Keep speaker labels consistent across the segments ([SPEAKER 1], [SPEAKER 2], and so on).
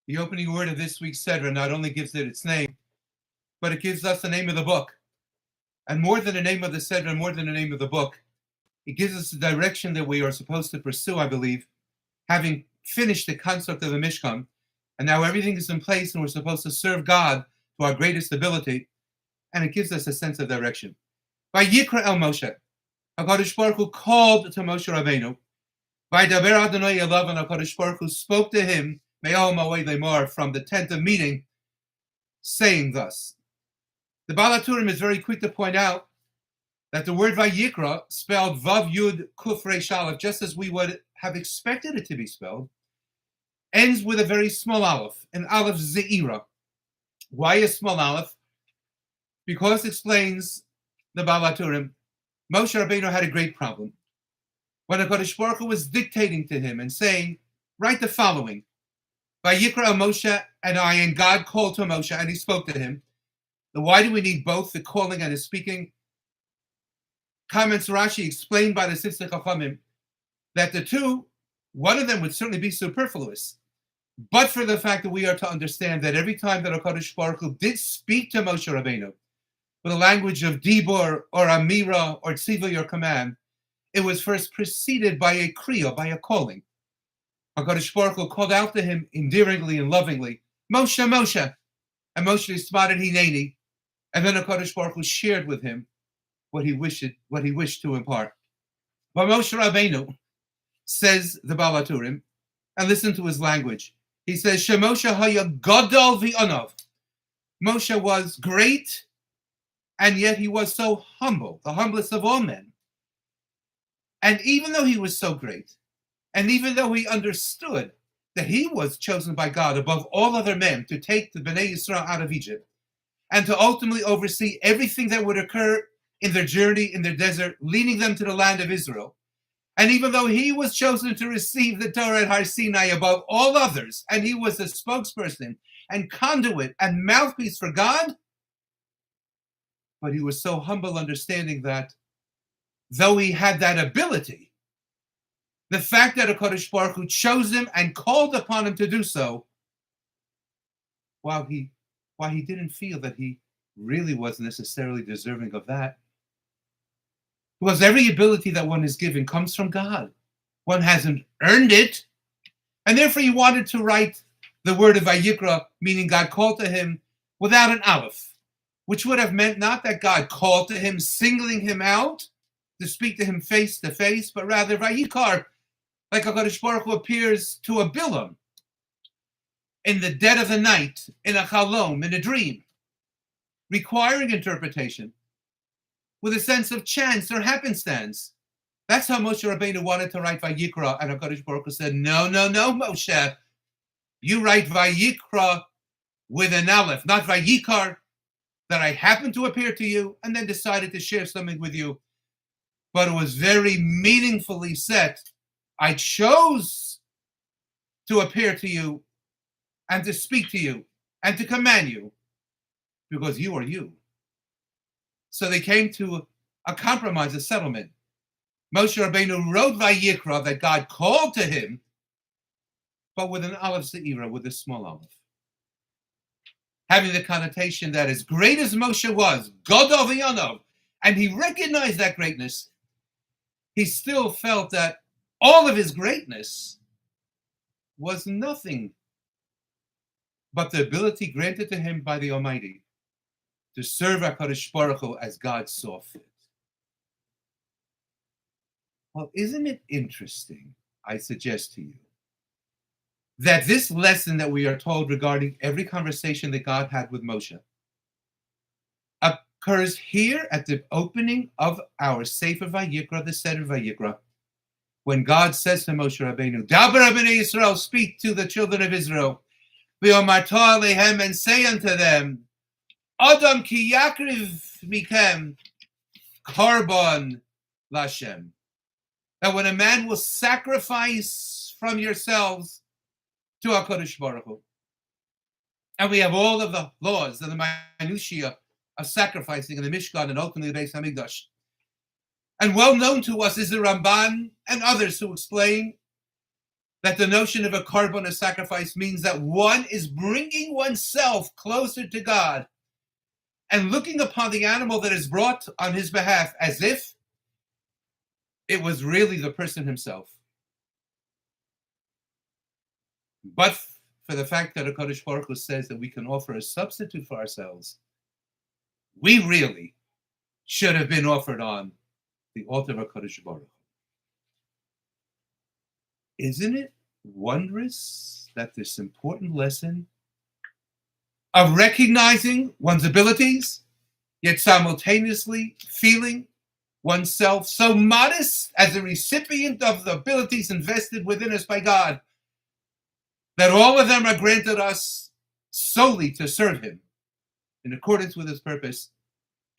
[SPEAKER 1] The opening word of this week's Sedra not only gives it its name, but it gives us the name of the book. And more than the name of the Sedra, more than the name of the book, it gives us the direction that we are supposed to pursue, I believe, having finished the construct of the Mishkan, and now everything is in place and we're supposed to serve God to our greatest ability, and it gives us a sense of direction. VaYikra el Moshe, HaKadosh Baruch Hu called to Moshe Rabbeinu, Vaydaber Adonai elav, and HaKadosh Baruch Hu spoke to him, Me'ol Ma'oi Lemar, from the tent of meeting, saying thus. The Baal HaTurim is very quick to point out that the word Vayikra, spelled Vav Yud Kuf Reish Aleph, just as we would have expected it to be spelled, ends with a very small aleph, an aleph ze'ira. Why a small aleph? Because, explains the Baal HaTurim, Moshe Rabbeinu had a great problem. When HaKadosh Baruch Hu was dictating to him and saying, write the following, Vayikra Moshe, and God called to Moshe, and he spoke to him. Then why do we need both the calling and the speaking? Comments Rashi, explained by the Sifsei Chachamim, that the two, one of them would certainly be superfluous, but for the fact that we are to understand that every time that HaKadosh Baruch Hu did speak to Moshe Rabbeinu with a language of Dibur or Amira or Tziva or command, it was first preceded by a kriya, by a calling. HaKadosh Baruch Hu called out to him endearingly and lovingly, Moshe, Moshe, and Moshe responded, Hineni, and then HaKadosh Baruch Hu shared with him what he wished to impart. But Moshe Rabbeinu, says the Baal HaTurim, and listen to his language. He says, Shemoshe haya gadol v'onav. Moshe was great, and yet he was so humble, the humblest of all men. And even though he was so great, and even though he understood that he was chosen by God above all other men to take the Bnei Yisrael out of Egypt, and to ultimately oversee everything that would occur in their journey in their desert, leading them to the land of Israel, and even though he was chosen to receive the Torah at Har Sinai above all others, and he was the spokesperson and conduit and mouthpiece for God, but he was so humble, understanding that though he had that ability, the fact that HaKadosh Baruch Hu chose him and called upon him to do so, while he didn't feel that he really was necessarily deserving of that, because every ability that one is given comes from God. One hasn't earned it. And therefore he wanted to write the word of Vayikra, meaning God called to him, without an aleph, which would have meant not that God called to him, singling him out to speak to him face to face, but rather Vayikar, like HaKadosh Baruch Hu appears to a Bilam in the dead of the night, in a chalom, in a dream, requiring interpretation, with a sense of chance or happenstance. That's how Moshe Rabbeinu wanted to write Vayikra, and HaKadosh Baruch Hu said, no, Moshe. You write Vayikra with an aleph, not Vayikar, that I happened to appear to you, and then decided to share something with you. But it was very meaningfully set. I chose to appear to you, and to speak to you, and to command you, because you are you. So they came to a compromise, a settlement. Moshe Rabbeinu wrote Vayikra, that God called to him, but with an aleph ze'ira, with a small aleph, having the connotation that as great as Moshe was, gadol v'onav, and he recognized that greatness, he still felt that all of his greatness was nothing but the ability granted to him by the Almighty to serve HaKadosh Baruch Hu as God saw fit. Well, isn't it interesting, I suggest to you, that this lesson that we are told regarding every conversation that God had with Moshe occurs here at the opening of our Sefer Vayikra, the Seder Vayikra, when God says to Moshe Rabbeinu, Daber b'nei Yisrael, speak to the children of Israel, v'omarta alehem, and say unto them, Adam ki yakriv mikem korban lashem. That when a man will sacrifice from yourselves to HaKadosh Baruch Hu, and we have all of the laws and the minutiae of sacrificing in the Mishkan and ultimately the Beis Hamikdash. And well known to us is the Ramban and others who explain that the notion of a korban, a sacrifice, means that one is bringing oneself closer to God and looking upon the animal that is brought on his behalf as if it was really the person himself. But for the fact that HaKadosh Baruch Hu says that we can offer a substitute for ourselves, we really should have been offered on the altar of HaKadosh Baruch Hu. Isn't it wondrous that this important lesson of recognizing one's abilities, yet simultaneously feeling oneself so modest as a recipient of the abilities invested within us by God, that all of them are granted us solely to serve Him in accordance with His purpose,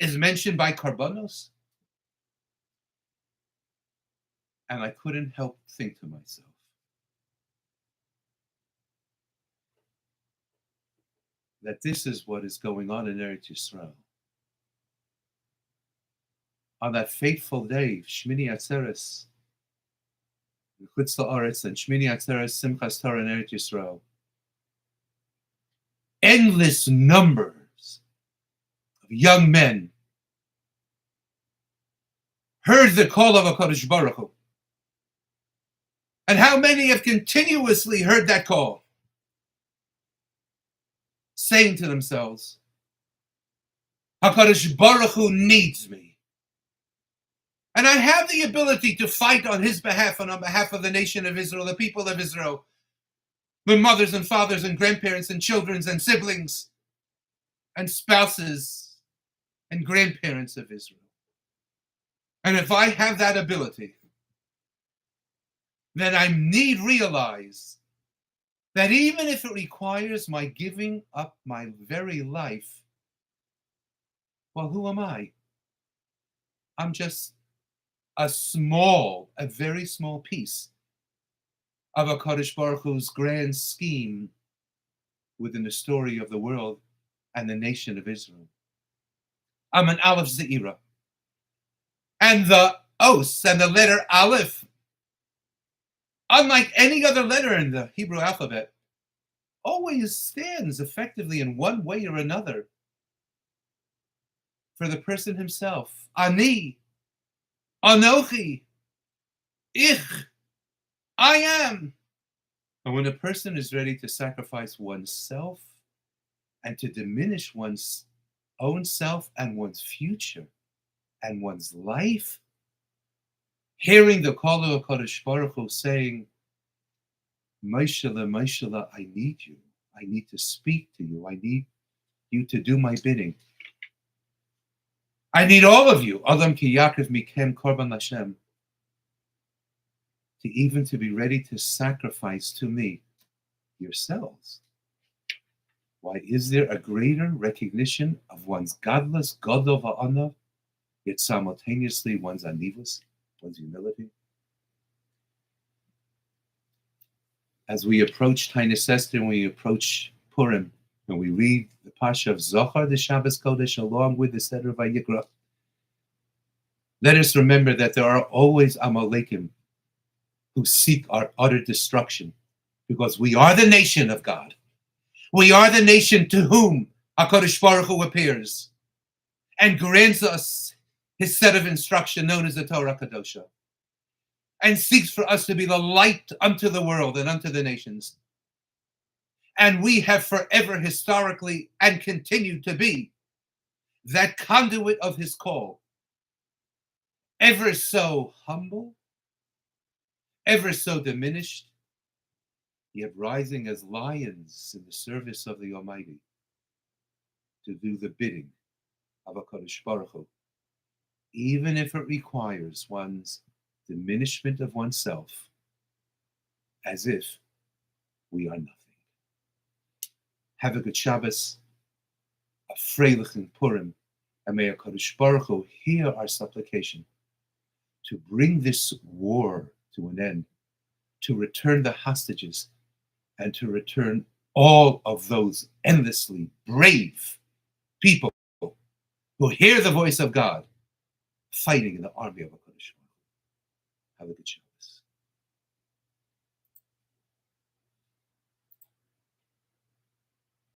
[SPEAKER 1] is mentioned by Karbanos? And I couldn't help think to myself, that this is what is going on in Eretz Yisrael. On that fateful day, Shmini Atzeres, Chutz La'aretz, and Shmini Atzeres, Simchas Torah in Eretz Yisrael, endless numbers of young men heard the call of HaKadosh Baruch Hu. And how many have continuously heard that call, saying to themselves, HaKadosh Baruch Hu needs me. And I have the ability to fight on His behalf and on behalf of the nation of Israel, the people of Israel, the mothers and fathers and grandparents and children and siblings and spouses and grandparents of Israel. And if I have that ability, then I need realize that even if it requires my giving up my very life, well, who am I? I'm just a very small piece of HaKadosh Baruch Hu's grand scheme within the story of the world and the nation of Israel. I'm an Aleph Ze'ira. And the Os and the letter Aleph, unlike any other letter in the Hebrew alphabet, always stands effectively in one way or another for the person himself. Ani, Anochi, Ich, I am. And when a person is ready to sacrifice oneself and to diminish one's own self and one's future and one's life, hearing the call of HaKadosh Baruch Hu saying, Moshe, I need you. I need to speak to you. I need you to do my bidding. I need all of you, Adam ki yaakov mikem korban Hashem, to be ready to sacrifice to me yourselves. Why, is there a greater recognition of one's godless, godov ha'ana, yet simultaneously one's anivus, one's humility? As we approach Tainus Esther, when we approach Purim, when we read the Parsha of Zohar, the Shabbos Kodesh, along with the Seder VaYikra, let us remember that there are always Amalekim who seek our utter destruction, because we are the nation of God. We are the nation to whom HaKadosh Baruch Hu appears and grants us His set of instruction known as the Torah Kadosha, and seeks for us to be the light unto the world and unto the nations. And we have forever historically and continue to be that conduit of His call, ever so humble, ever so diminished, yet rising as lions in the service of the Almighty to do the bidding of HaKadosh Baruch Hu, even if it requires one's diminishment of oneself, as if we are nothing. Have a good Shabbos, a freilich in Purim, and may HaKadosh Baruch Hu hear our supplication to bring this war to an end, to return the hostages, and to return all of those endlessly brave people who hear the voice of God fighting in the army of HaKadosh Baruch Hu. Have a good Shabbos.